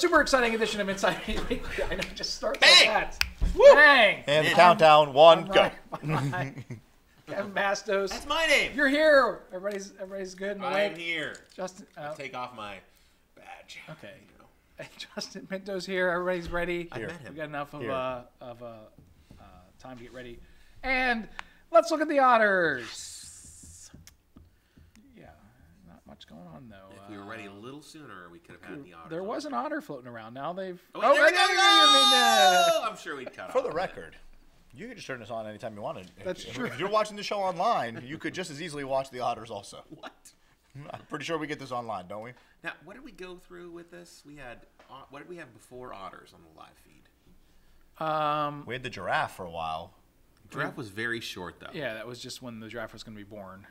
super exciting edition of Inside Media Weekly. I know, just start like Bang! that. Woo! Bang! And the countdown, one, go. Kevin Bastos. That's my name. You're here. Everybody's good and awake. I'm here. Justin. Take off my badge. Okay. Justin Pinto's here. Everybody's ready. I met him. We got enough of time to get ready. And let's look at the Otters. Yeah, not much going on though. If we were ready a little sooner, we could have had the Otters. There was an otter floating around. Now they've. Oh, there we go! I'm sure we'd cut off. For the record, you could just turn this on anytime you wanted. That's true. If you're watching the show online, you could just as easily watch the Otters also. What? I'm pretty sure we get this online, don't we? Now, what did we go through with this? We had what did we have before Otters on the live feed? We had the giraffe for a while. Giraffe was very short, though. Yeah, that was just when the giraffe was going to be born.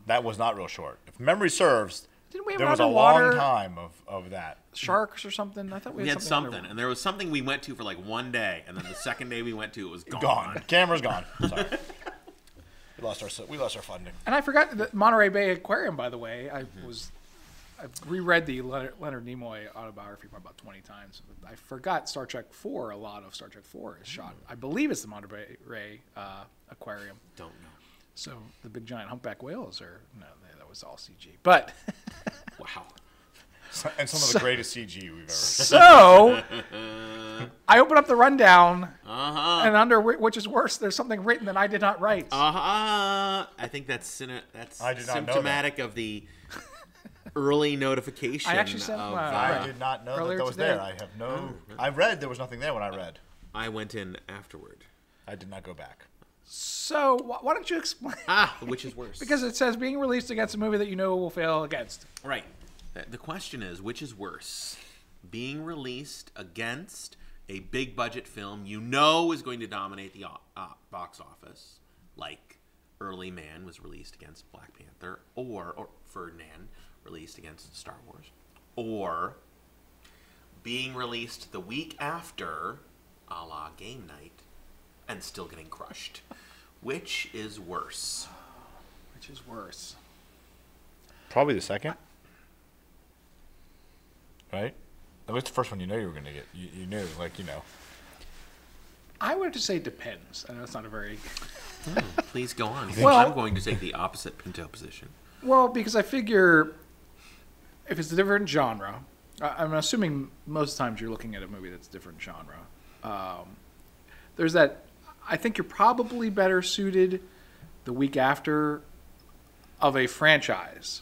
That was not real short. If memory serves, Didn't we have there was a underwater long time of that. sharks or something? I thought We had something, underwater. and there was something we went to for like one day, and then the second day we went to, it was gone. Gone. Camera's gone. Sorry. we lost our funding. And I forgot the Monterey Bay Aquarium, by the way. I've reread the Leonard Nimoy autobiography about 20 times. I forgot Star Trek 4. A lot of Star Trek 4 is shot. I believe it's the Monterey Bay Aquarium. Don't know. So the big giant humpback whales are that was all CG. But Wow. And some of the greatest CG we've ever seen. so I open up the rundown, Uh-huh. and under which is worse, there's something written that I did not write. I think that's I did not know symptomatic of the early notification. I actually sent of, my- I did not know Earlier that was today. there. I have no. I read there was nothing there when I read. I went in afterward. I did not go back. So why don't you explain? Which is worse? Because it says being released against a movie that you know will fail against. Right. The question is, which is worse? Being released against a big budget film you know is going to dominate the box office, like Early Man was released against Black Panther, or Ferdinand released against Star Wars, or being released the week after, a la Game Night, and still getting crushed. Which is worse? Which is worse? Probably the second. Right? That was the first one you know you were going to get. You knew, I would have to say depends. I know it's not a very... Please go on. Well- I'm going to take the opposite Pinto position. Well, because I figure if it's a different genre, I'm assuming most of the times you're looking at a movie that's a different genre. There's that... I think you're probably better suited the week after of a franchise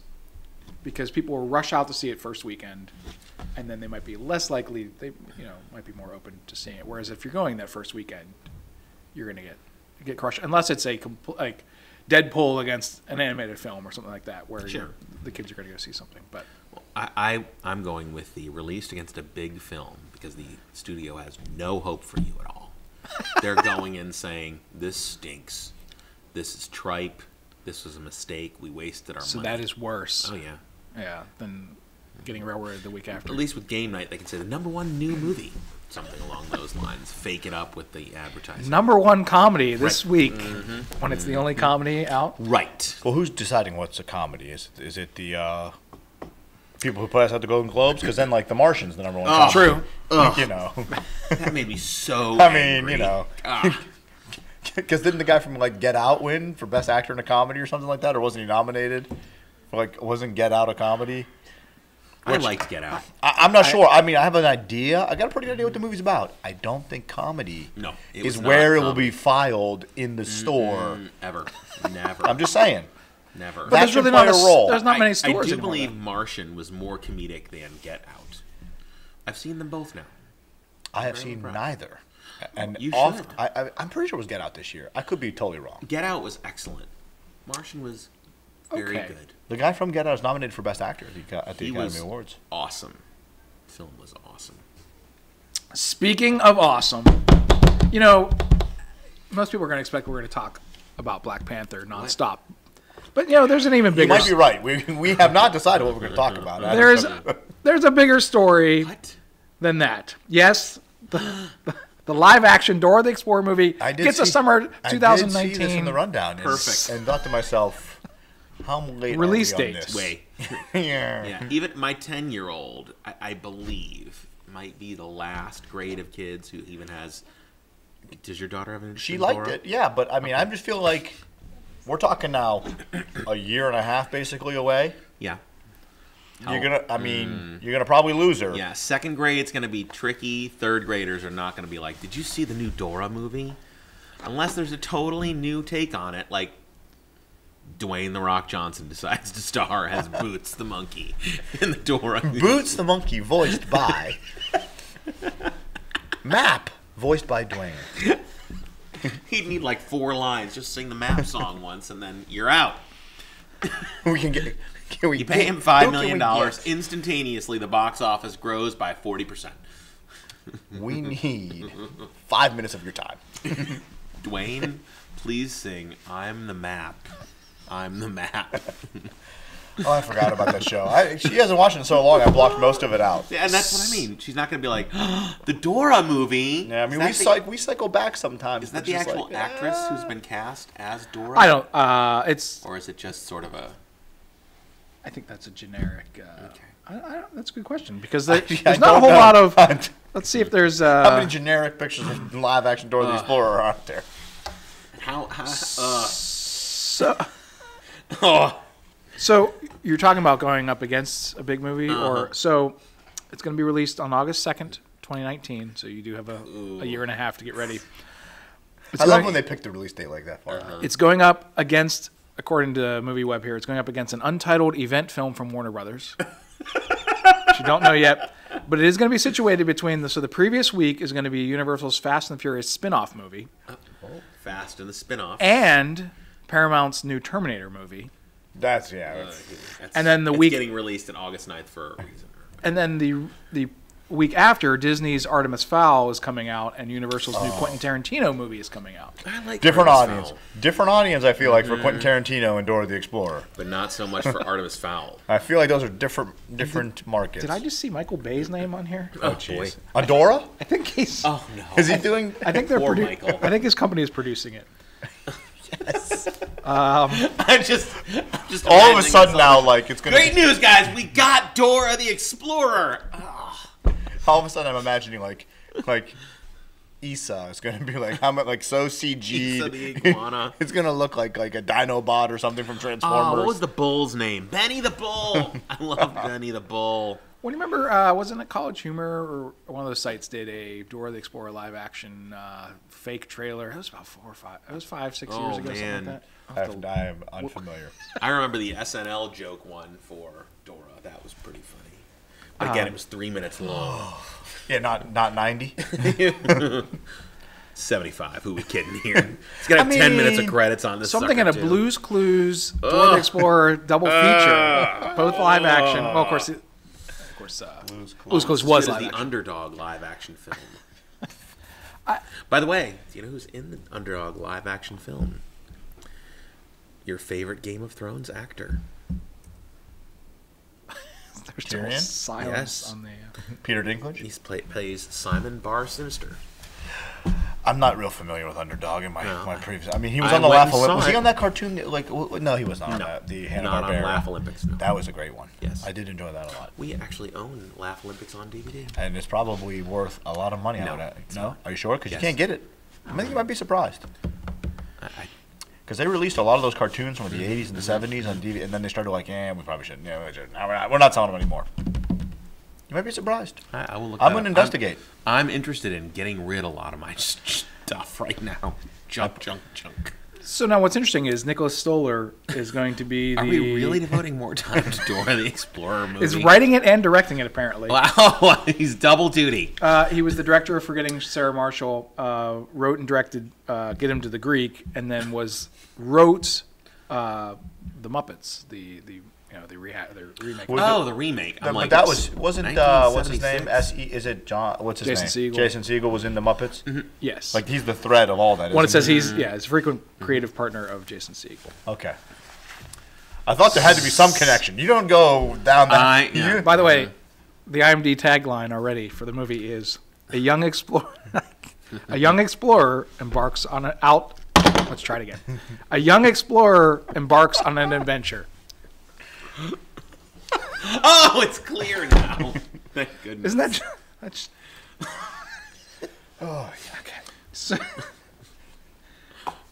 because people will rush out to see it first weekend, and then they might be less likely. They might be more open to seeing it. Whereas if you're going that first weekend, you're going to get crushed unless it's a like Deadpool against an animated film or something like that, where Sure. the kids are going to go see something. But I'm going with the released against a big film because the studio has no hope for you at all. They're going in saying, this stinks. This is tripe. This was a mistake. We wasted our money. So that is worse. Oh, yeah. Yeah, than getting railroaded the week after. At least with Game Night, they can say the #1 new movie. Something along those lines. Fake it up with the advertising. #1 comedy this Right. week when it's the only comedy out. Right. Well, who's deciding what's a comedy? Is it the people who pass out the Golden Globes? Because then, The Martian's the #1 comedy. True. You know. That made me so I mean, angry. you know. Ah. Because didn't the guy from Get Out win for Best Actor in a Comedy or something like that? Or wasn't he nominated? Wasn't Get Out a comedy? I liked Get Out. I'm not sure. I mean, I have an idea. I got a pretty good idea what the movie's about. I don't think comedy is where it will be filed in the store. Ever. Never. I'm just saying. Never. But That there's should really play not a role. There's not many I stores do anymore, believe though. Martian was more comedic than Get Out. I've seen them both now. I have Very seen impressed. neither. And You oft, should. I'm pretty sure it was Get Out this year. I could be totally wrong. Get Out was excellent. Martian was very Okay. good. The guy from Get Out is nominated for Best Actor at the He Academy was Awards. awesome. Film was awesome. Speaking of awesome, most people are going to expect we're going to talk about Black Panther nonstop. But, there's an even You bigger... might be right. We have not decided what we're going to talk about. There's a bigger story What? than that. Yes, the live-action Dora the Explorer movie gets a summer 2019 I did see this in the rundown. Perfect. And thought to myself, how late Release are we on date. this? Wait. Yeah. Yeah. Even my 10-year-old, I believe, might be the last grade of kids who even has. Does your daughter have an interest? She in liked Dora? it, yeah. But I mean, I just feel like we're talking now a year and a half basically away. Yeah. You're gonna probably lose her. Yeah, second grade's gonna be tricky. Third graders are not gonna be like, "Did you see the new Dora movie?" Unless there's a totally new take on it, like Dwayne "The Rock" Johnson decides to star as Boots the monkey in the Dora movie. Boots the monkey, voiced by Map, voiced by Dwayne. He'd need like 4 lines. Just sing the Map song once, and then you're out. We can get. You pay him $5 million. Instantaneously, the box office grows by 40%. We need 5 minutes of your time. Dwayne, please sing "I'm the Map." I'm the Map. Oh, I forgot about that show. She hasn't watched it in so long. I blocked most of it out. Yeah, and that's what I mean. She's not going to be like, the Dora movie. Yeah, I mean, we cycle back sometimes. Is that the actual actress who's been cast as Dora? I don't. It's. Or is it just sort of a? I think that's a generic. Okay. That's a good question because there's not a whole lot of. Let's see if there's. How many generic pictures of live action Dora the Explorer are out there? So you're talking about going up against a big movie, or so it's going to be released on August 2nd, 2019. So you do have a year and a half to get ready. I love when they pick the release date like that far. It's going up against, according to MovieWeb here, it's going up against an untitled event film from Warner Brothers. Which you don't know yet, but it is going to be situated between the previous week is going to be Universal's Fast and the Furious spin-off movie. Fast and the spin-off. And Paramount's new Terminator movie. That's and then the week getting released on August 9th for a reason. And then the week after, Disney's Artemis Fowl is coming out, and Universal's new Quentin Tarantino movie is coming out. I like different Artemis audience. Fowl. Different audience. I feel like for Quentin Tarantino and Dora the Explorer, but not so much for Artemis Fowl. I feel like those are different markets. Did I just see Michael Bay's name on here? Oh boy, on Dora? I think he's. Oh no. Is he doing? I think they're Michael. I think his company is producing it. Yes. I'm just all of a sudden now, like it's gonna. Great news, guys! We got Dora the Explorer. All of a sudden, I'm imagining like Issa is gonna be like so CG. Issa the iguana. It's gonna look like a Dinobot or something from Transformers. Oh, what was the bull's name? Benny the Bull. I love Benny the Bull. Well, do you remember, wasn't it College Humor or one of those sites did a Dora the Explorer live action fake trailer? It was about 4 or 5. It was 5, 6 years ago, man. something like that. I am unfamiliar. I remember the SNL joke one for Dora. That was pretty funny. But again, it was 3 minutes long. Yeah, not 90. 75. Who we kidding here? It's got 10 minutes of credits on this. Something in a Blue's Clues Dora the Explorer double feature, both live action. Well, of course, Blue's Clues was live the action. Underdog live action film. By the way, do you know who's in the Underdog live action film? Your favorite Game of Thrones actor. There's total silence on the. Peter Dinklage. He plays Simon Bar Sinister. I'm not real familiar with Underdog in my previous. I mean, he was on the Laugh Olympics. Was he on that cartoon? No, he was not on that. The Hanna-Barbera. Not on Laugh Olympics. No. That was a great one. Yes, I did enjoy that a lot. We actually own Laugh Olympics on DVD, and it's probably worth a lot of money. No, are you sure? Because you can't get it. I think you might be surprised. Because they released a lot of those cartoons from the 80s and the 70s on DVD, and then they started we probably shouldn't. Yeah, we're not selling them anymore. You might be surprised. I will look. I'm going to investigate. I'm interested in getting rid of a lot of my stuff right now. Junk. So now what's interesting is Nicholas Stoller is going to be Are we really devoting more time to Dora the Explorer movie? Is writing it and directing it, apparently. Wow, he's double duty. He was the director of Forgetting Sarah Marshall, wrote and directed Get Him to the Greek, and then wrote The Muppets, the remake. The remake. But that wasn't what's his name? Is it John? What's his Jason name? Segel. Jason Segel was in the Muppets. Mm-hmm. Yes. Like he's the thread of all that. When it says he's a frequent creative partner of Jason Segel. Okay. I thought there had to be some connection. You don't go down that. By the way, the IMDb tagline already for the movie is a young explorer embarks on Let's try it again. A young explorer embarks on an adventure. Oh, it's clear now. Thank goodness. Isn't that That's. Oh, yeah, okay. So,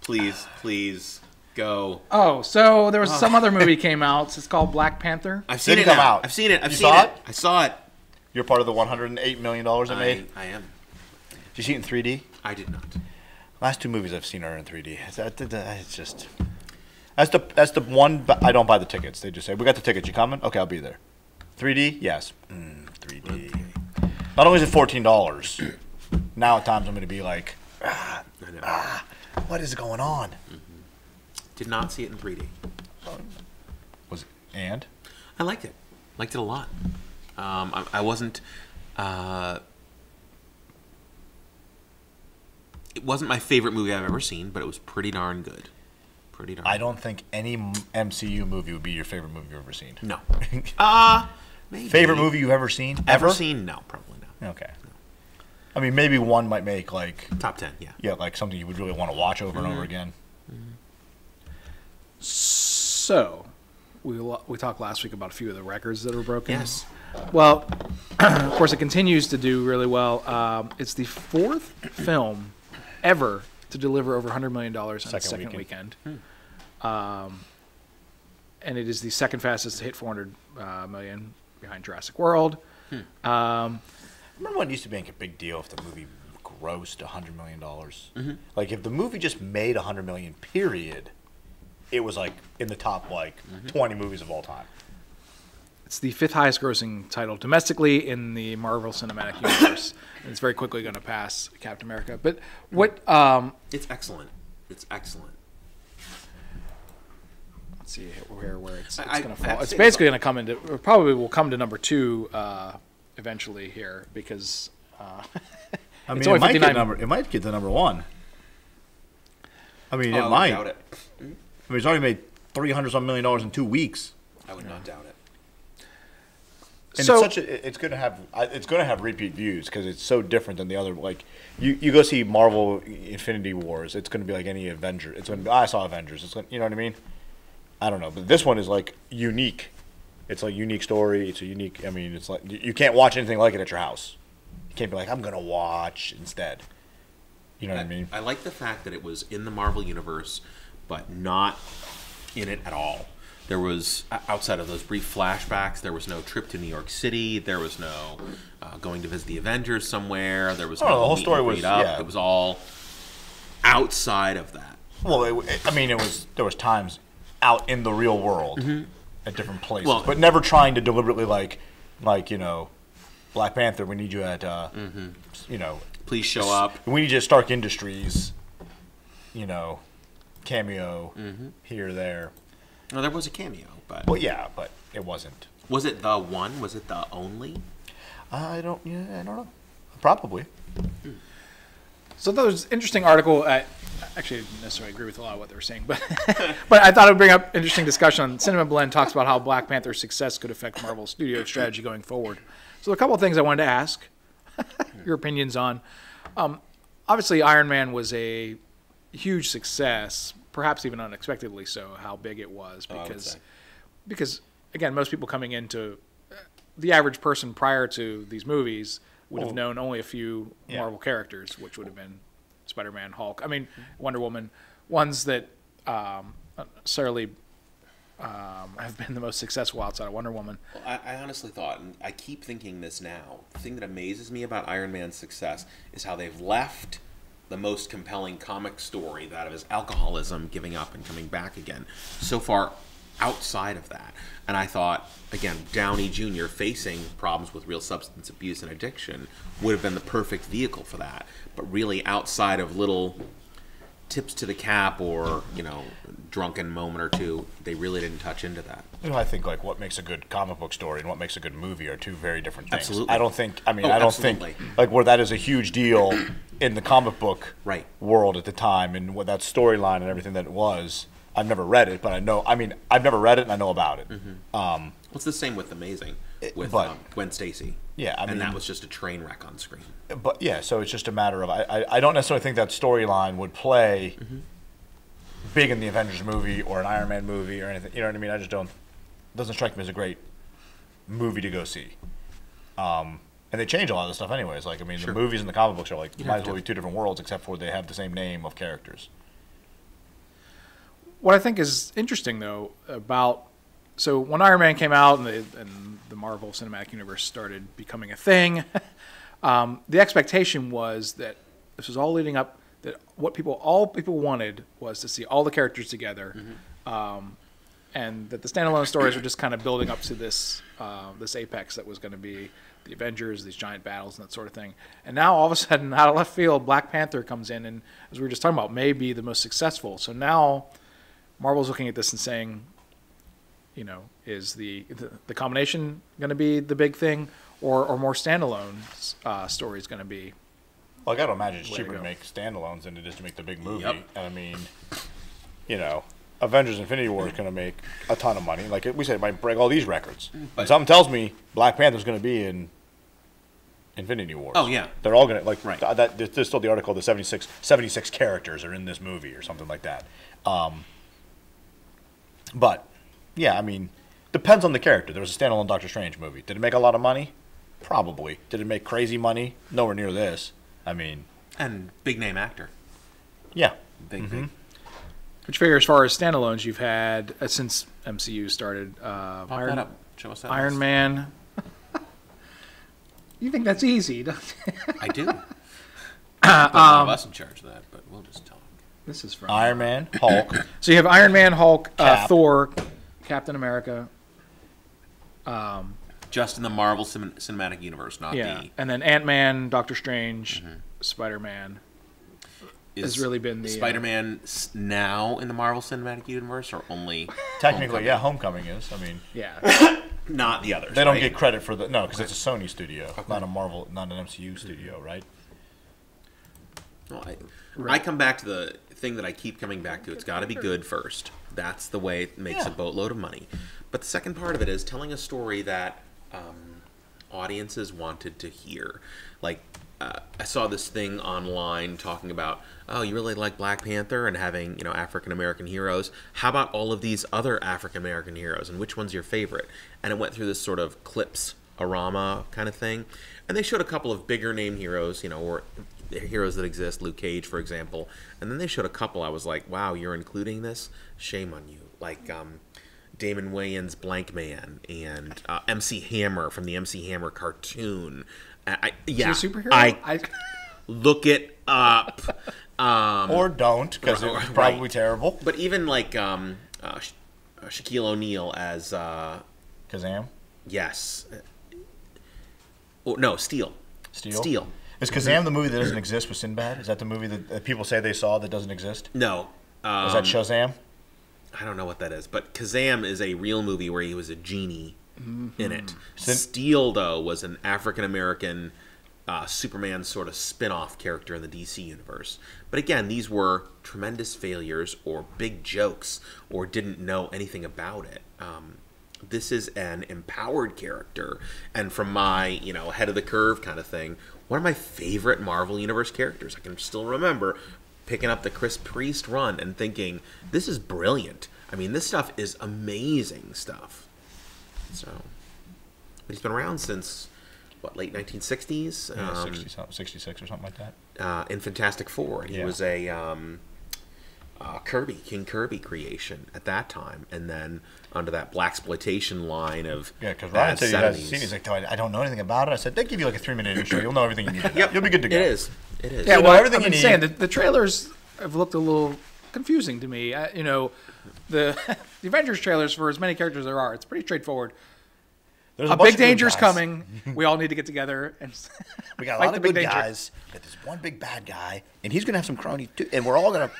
Please, go. so there was some other movie came out. It's called Black Panther. I've seen it come now. out. I've seen it. You saw it? I saw it. You're part of the $108 million it made? I am. Did you see it in 3D? I did not. Last two movies I've seen are in 3D. It's just... That's the one... I don't buy the tickets. They just say, we got the tickets. You coming? Okay, I'll be there. 3D? Yes. 3D. Okay. Not only is it $14, now at times I'm going to be like, what is going on? Did not see it in 3D. Was it? And? I liked it. Liked it a lot. I wasn't... it wasn't my favorite movie I've ever seen, but it was pretty darn good. I don't think any MCU movie would be your favorite movie you've ever seen. No. Maybe. Favorite movie you've ever seen? Ever seen? No, probably not. Okay. No. I mean, maybe one might make like... Top 10, yeah. Yeah, like something you would really want to watch over and over again. So, we talked last week about a few of the records that were broken. Yes. Well, of course, it continues to do really well. It's the fourth film ever to deliver over $100 million on its second weekend. And it is the second fastest to hit 400 million behind Jurassic World. Remember when it used to make a big deal if the movie grossed $100 million? Like, if the movie just made $100 million, period, it was, like, in the top, 20 movies of all time. It's the fifth highest grossing title domestically in the Marvel Cinematic Universe. And it's very quickly going to pass Captain America. But what... it's excellent. It's excellent. Let's see where it's going to fall. It's say basically going to come into... Probably will come to number 2 eventually here because... I mean, it might get to number 1. I mean, it might. I doubt it. I mean, it's already made $300-some million in 2 weeks. I would not doubt it. And so, it's going to have repeat views because it's so different than the other. Like you go see Marvel Infinity Wars, it's going to be like any Avenger. It's going to be, I saw Avengers. It's you know what I mean? I don't know, but this one is like unique. It's like unique story. It's a unique. I mean, it's like you can't watch anything like it at your house. You can't be like, I'm going to watch instead. You know what I mean? I like the fact that it was in the Marvel universe, but not in it at all. There was, outside of those brief flashbacks, there was no trip to New York City. There was no going to visit the Avengers somewhere. There was no the whole story was, yeah. It was all outside of that. Well, there was times out in the real world at different places, but never trying to deliberately like Black Panther. We need you at please show up. We need you at Stark Industries. Cameo here there. No, there was a cameo, but... Well, yeah, but it wasn't. Was it the one? Was it the only? I don't know. Probably. So that was an interesting article. I actually didn't necessarily agree with a lot of what they were saying, but but I thought it would bring up interesting discussion. Cinema Blend talks about how Black Panther's success could affect Marvel Studios' strategy going forward. So a couple of things I wanted to ask your opinions on. Obviously, Iron Man was a huge success, perhaps even unexpectedly so, how big it was. Because again, most people coming into the average person prior to these movies would have known only a few Marvel characters, which would have been Spider-Man, Hulk, Wonder Woman, ones that necessarily have been the most successful outside of Wonder Woman. Well, I honestly thought, and I keep thinking this now, the thing that amazes me about Iron Man's success is how they've left the most compelling comic story, that of his alcoholism, giving up and coming back again, so far outside of that. And I thought, again, Downey Jr. facing problems with real substance abuse and addiction would have been the perfect vehicle for that. But really, outside of little tips to the cap or, drunken moment or two, they really didn't touch into that. I think like what makes a good comic book story and what makes a good movie are two very different things. Absolutely. I don't think like where that is a huge deal in the comic book world at the time and what that storyline and everything that it was. I've never read it, but I've never read it and I know about it. It's the same with Amazing with Gwen Stacy. Yeah, and that was just a train wreck on screen. But yeah, so it's just a matter of I don't necessarily think that storyline would play big in the Avengers movie or an Iron Man movie or anything. You know what I mean? I just don't. It doesn't strike me as a great movie to go see. And And they change a lot of the stuff anyways. Like, I mean, the movies and the comic books are like, might as well be two different worlds, except for they have the same name of characters. What I think is interesting, though, about... So when Iron Man came out and the Marvel Cinematic Universe started becoming a thing, the expectation was that this was all leading up, that all people wanted was to see all the characters together, and that the standalone stories were just kind of building up to this apex that was going to be the Avengers, these giant battles and that sort of thing. And now all of a sudden, out of left field, Black Panther comes in, and as we were just talking about, may be the most successful. So now Marvel's looking at this and saying, is the combination going to be the big thing, or more standalone stories going to be? Well, I got to imagine it's cheaper to make standalones than it is to make the big movie. Yep. And I mean, Avengers Infinity War is going to make a ton of money. Like we said, it might break all these records. But something tells me Black Panther's going to be in Infinity Wars. Oh, yeah. They're all going to, there's still the article, the 76 characters are in this movie or something like that. But, yeah, I mean, depends on the character. There was a standalone Doctor Strange movie. Did it make a lot of money? Probably. Did it make crazy money? Nowhere near this. I mean... And big name actor. Yeah. Big. Which figure, as far as standalones, you've had, since MCU started, Show us that Iron list. Man. You think that's easy, don't you? I do. Put one of us in charge of that, but we'll just talk. This is from Iron Man, Hulk. So you have Iron Man, Hulk, Thor, Captain America. Just in the Marvel Cinematic Universe, not the... And then Ant-Man, Doctor Strange, Spider-Man. Has really been the... Spider-Man now in the Marvel Cinematic Universe, or only... Technically, Homecoming is. I mean... Yeah. Not the others, They don't get credit for the... No, because it's a Sony studio, not a Marvel, not an MCU studio, right? Well, I come back to the thing that I keep coming back to. It's got to be good first. That's the way it makes a boatload of money. But the second part of it is telling a story that audiences wanted to hear. Like, I saw this thing online talking about, oh, you really like Black Panther and having, African-American heroes. How about all of these other African-American heroes, and which one's your favorite? And it went through this sort of clips-orama kind of thing. And they showed a couple of bigger name heroes, or heroes that exist, Luke Cage, for example. And then they showed a couple I was like, wow, you're including this? Shame on you. Like Damon Wayans' Blank Man and MC Hammer from the MC Hammer cartoon. Is he a superhero? Look it up. Or don't, because it's probably terrible. But even like Shaquille O'Neal as... Kazam? Yes. Oh, no, Steel. Steel. Is Kazam the movie that doesn't exist with Sinbad? Is that the movie that people say they saw that doesn't exist? No. Is that Shazam? I don't know what that is, but Kazam is a real movie where he was a genie in it. Steel, though, was an African-American Superman sort of spin-off character in the DC universe. But again, these were tremendous failures or big jokes or didn't know anything about it. This is an empowered character, and from my, head of the curve kind of thing, one of my favorite Marvel Universe characters. I can still remember picking up the Chris Priest run and thinking, this is brilliant. I mean, this stuff is amazing stuff. So, but he's been around since, late 1960s? Yeah, 66 or something like that. In Fantastic Four. He was a King Kirby creation at that time, and then under that blaxploitation line of because Ryan said he hasn't seen it. He's like, I don't know anything about it. I said, they give you like a 3-minute intro. You'll know everything you need to know. Yep. You'll be good to go. It is. Yeah, well, everything I've been saying, the trailers have looked a little confusing to me. The Avengers trailers, for as many characters as there are, it's pretty straightforward. There's a big danger's coming. We all need to get together and we got a lot of good guys. But there's one big bad guy, and he's gonna have some cronies too, and we're all gonna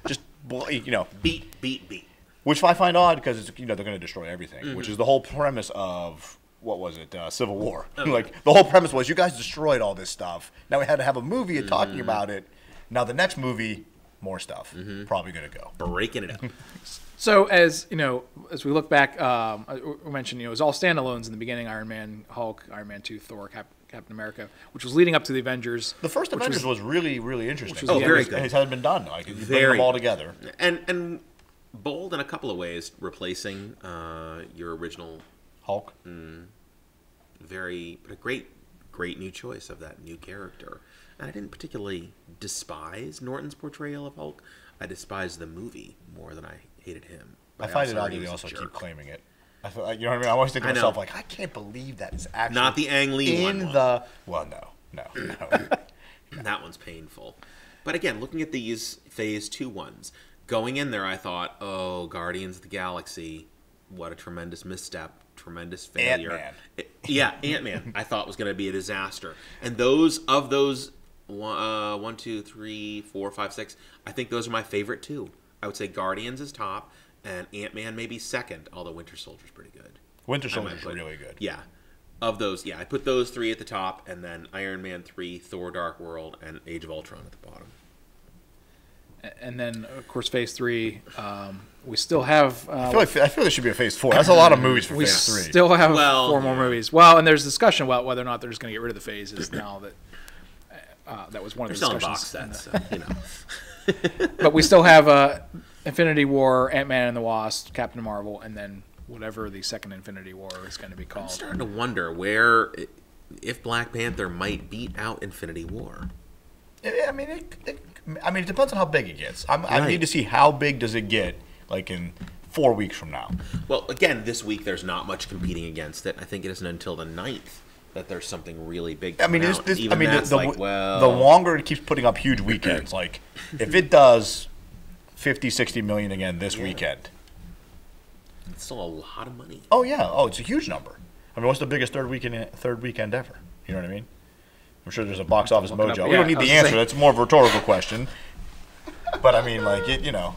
just beat. Which I find odd because it's they're gonna destroy everything, which is the whole premise of what was it, Civil War? Like the whole premise was you guys destroyed all this stuff. Now we had to have a movie talking about it. Now the next movie, more stuff. Probably gonna go breaking it up. So as as we look back, we mentioned it was all standalones in the beginning: Iron Man, Hulk, Iron Man 2, Thor, Captain America, which was leading up to the Avengers. The first Avengers was really, really interesting. Very good. It hadn't been done. Like bring them all together. And bold in a couple of ways, replacing your original Hulk. But a great great new choice of that new character. And I didn't particularly despise Norton's portrayal of Hulk. I despised the movie more than I hated him. I find it odd that they also keep claiming it. I feel like, you know what I mean? I always think to myself, like, I can't believe that is actually not the Ang Lee in one. Well, no. That one's painful. But again, looking at these Phase 2 ones, going in there, I thought, oh, Guardians of the Galaxy, what a tremendous misstep, tremendous failure. Ant-Man. Ant-Man, I thought was going to be a disaster. And those 1, 2, 3, 4, 5, 6, I think those are my favorite two. I would say Guardians is top, and Ant-Man maybe second, although Winter Soldier's pretty good. Winter Soldier's really good. Yeah. Of those, I put those three at the top, and then Iron Man 3, Thor Dark World, and Age of Ultron at the bottom. And then, of course, Phase 3, we still have... I feel there should be a Phase 4. That's a lot of movies for Phase 3. We still have 4 more movies. Well, and there's discussion about whether or not they're just going to get rid of the phases now that... that was one of the discussions. They're selling box sets, But we still have Infinity War, Ant-Man and the Wasp, Captain Marvel, and then whatever the second Infinity War is going to be called. I'm starting to wonder if Black Panther might beat out Infinity War. I mean, it depends on how big it gets. I need to see how big does it get, like in 4 weeks from now. Well, again, this week there's not much competing against it. I think it isn't until the 9th that there's something really big. The longer it keeps putting up huge weekends, like if it does 50, 60 million again this weekend, it's still a lot of money. Oh yeah, it's a huge number. I mean, what's the biggest third weekend ever? You know what I mean? I'm sure there's a box office mojo. We don't need the answer. That's more of a rhetorical question. But I mean, like the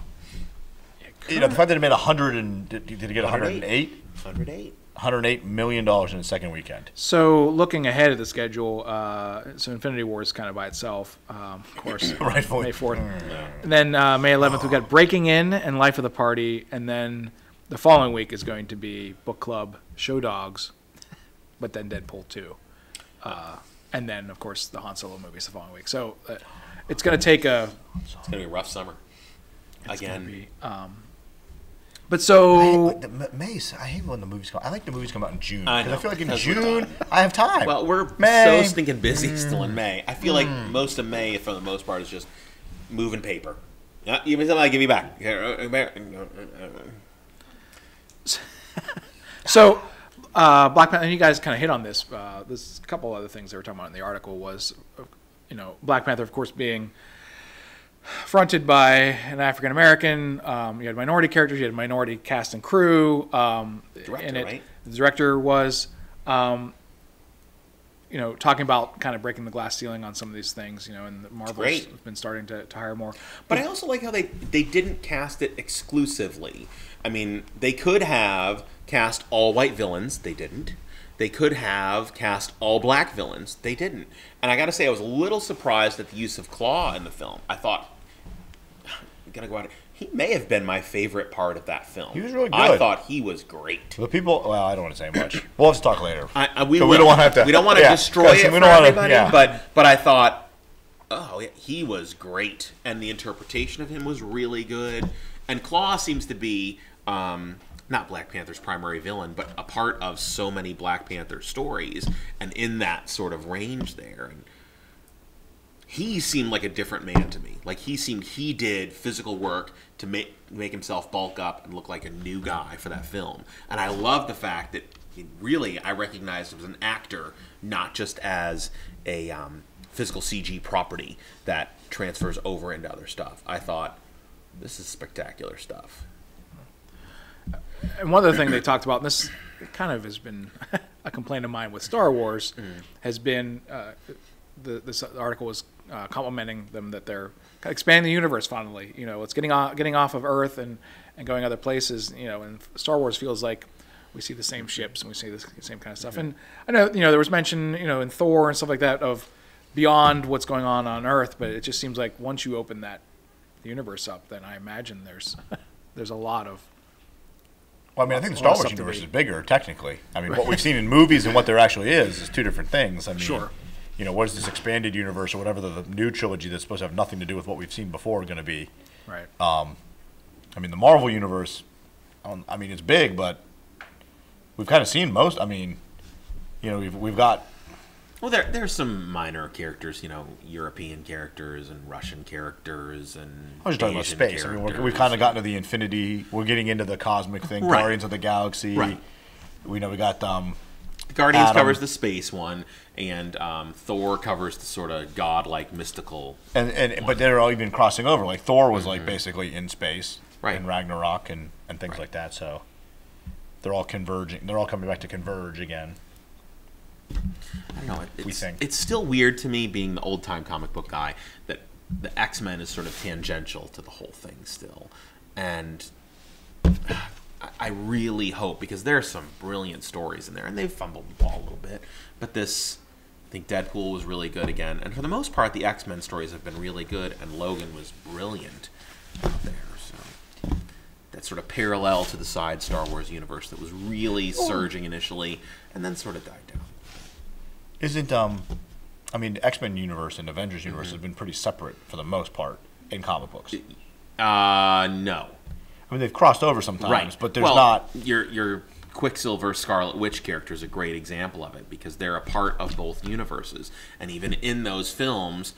fact that it made 100 and did it get 108? 108. $108 million in the second weekend. So looking ahead at the schedule, so Infinity War is kind of by itself, of course, Rightfully. May 4th. And then May 11th, we've got Breaking In and Life of the Party. And then the following week is going to be Book Club, Show Dogs, but then Deadpool 2. And then, of course, the Han Solo movies the following week. So it's going to take It's going to be a rough summer. Again. But so Mace, I hate when the movies come. I like the movies come out in June I because I feel like in June June I have time. Well, we're May. so stinking busy still in May. I feel like most of May, for the most part, is just moving paper. Yeah, give me something, give me back. So Black Panther, and you guys kind of hit on this. There's a couple other things they were talking about in the article was, Black Panther, of course, being fronted by an African American. You had minority characters, you had minority cast and crew. Director, right? The director was, talking about kind of breaking the glass ceiling on some of these things. And Marvel's been starting to hire more. But I also like how they didn't cast it exclusively. I mean, they could have cast all white villains. They didn't. They could have cast all black villains. They didn't. And I got to say, I was a little surprised at the use of Claw in the film. I thought, I'm going to go out. He may have been my favorite part of that film. He was really good. I thought he was great. The people, well, I don't want to say much. We'll have to talk later. We don't want to destroy it for everybody, but I thought, he was great. And the interpretation of him was really good. And Claw seems to be... not Black Panther's primary villain, but a part of so many Black Panther stories, and in that sort of range there. And he seemed like a different man to me. Like he did physical work to make himself bulk up and look like a new guy for that film. And I love the fact that I recognized him as an actor, not just as a physical CG property that transfers over into other stuff. I thought, this is spectacular stuff. And one other thing they talked about, and this kind of has been a complaint of mine with Star Wars, has been this article was complimenting them that they're expanding the universe finally. It's getting off of Earth and going other places. And Star Wars feels like we see the same ships and we see the same kind of stuff. And I know there was mention in Thor and stuff like that of beyond what's going on Earth, but it just seems like once you open the universe up, then I imagine there's a lot of. Well, I mean, I think the Star Wars universe is bigger, technically. I mean, what we've seen in movies and what there actually is two different things. I mean, sure. What is this expanded universe or whatever the new trilogy that's supposed to have nothing to do with what we've seen before going to be? Right. I mean, the Marvel universe, it's big, but we've kind of seen most. I mean, we've got Well, there's some minor characters, European characters and Russian characters and I was just talking about Asian space. I mean, we've kind of gotten to the infinity. We're getting into the cosmic thing. Right. Guardians of the Galaxy. Right. We know we got Guardians Adam. covers the space one, and Thor covers the sort of godlike mystical. But they're all even crossing over. Like Thor was like basically in space, Right. in Ragnarok and things like that. So they're all converging. They're all coming back to converge again. I don't know. We think. It's still weird to me, being the old time comic book guy, that the X-Men is sort of tangential to the whole thing still, and I really hope, because there are some brilliant stories in there, and they've fumbled the ball a little bit, but this, I think Deadpool was really good again, and for the most part, the X-Men stories have been really good, and Logan was brilliant out there. So that sort of parallel to the side Star Wars universe that was really surging initially, and then sort of died down. Isn't I mean, the X-Men universe and Avengers universe has been pretty separate for the most part in comic books. No. I mean, they've crossed over sometimes, Right. but there's not. Your Quicksilver, Scarlet Witch character is a great example of it, because they're a part of both universes. And even in those films,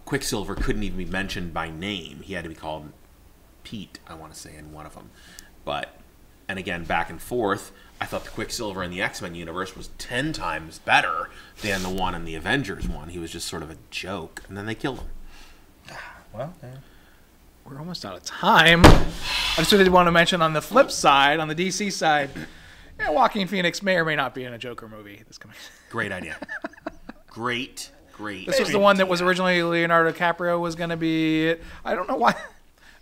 Quicksilver couldn't even be mentioned by name. He had to be called Pete, I want to say, in one of them. And again, back and forth, I thought the Quicksilver in the X-Men universe was 10 times better than the one in the Avengers one. He was just sort of a joke, and then they killed him. Well, yeah. We're almost out of time. I just did want to mention on the flip side, on the DC side, Joaquin Phoenix may or may not be in a Joker movie this coming. Great idea. Great. This was the one that was originally Leonardo DiCaprio was going to be. I don't know why.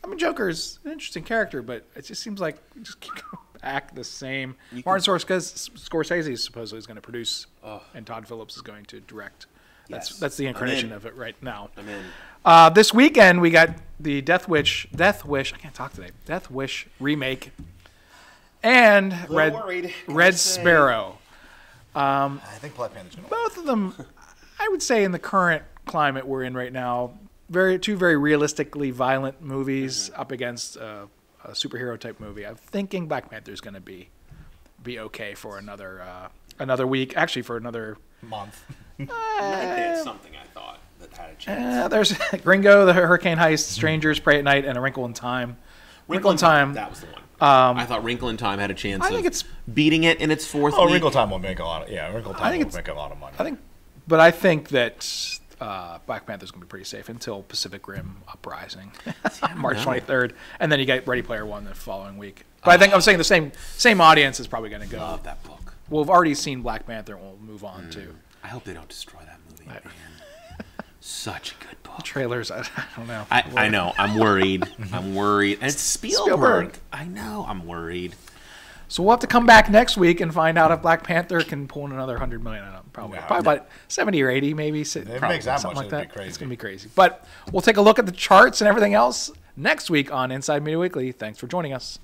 I mean, Joker's an interesting character, but it just seems like we just keep going back the same. Martin Scorsese supposedly is going to produce, and Todd Phillips is going to direct. That's the incarnation of it right now. I'm in. This weekend we got the Death Wish. I can't talk today. Death Wish remake, and Red Sparrow. I think Black Panther's going to win. Both of them, I would say, in the current climate we're in right now, two very realistically violent movies up against a superhero type movie. I'm thinking Black Panther's going to be okay for another week. Actually, for another month. They had something, I thought, that had a chance. There's Gringo, the Hurricane Heist, Strangers, Pray at Night, and A Wrinkle in Time. Wrinkle in Time. That was the one. I thought Wrinkle in Time had a chance of beating it in its fourth week. Wrinkle Time will make a lot of Wrinkle Time will make a lot of money. I think that Black Panther's going to be pretty safe until Pacific Rim Uprising, March 23rd, and then you get Ready Player One the following week. But I think I'm saying the same audience is probably going to go. Love that book. We've already seen Black Panther, and we'll move on to. I hope they don't destroy that movie. Man. Such a good book. The trailers, I don't know. I know. I'm worried. I'm worried. And it's Spielberg. I know. I'm worried. So we'll have to come back next week and find out if Black Panther can pull in another $100 million. Probably about 70 or 80, maybe. If it makes that something much, like that. It'd be crazy. It's going to be crazy. But we'll take a look at the charts and everything else next week on Inside Media Weekly. Thanks for joining us.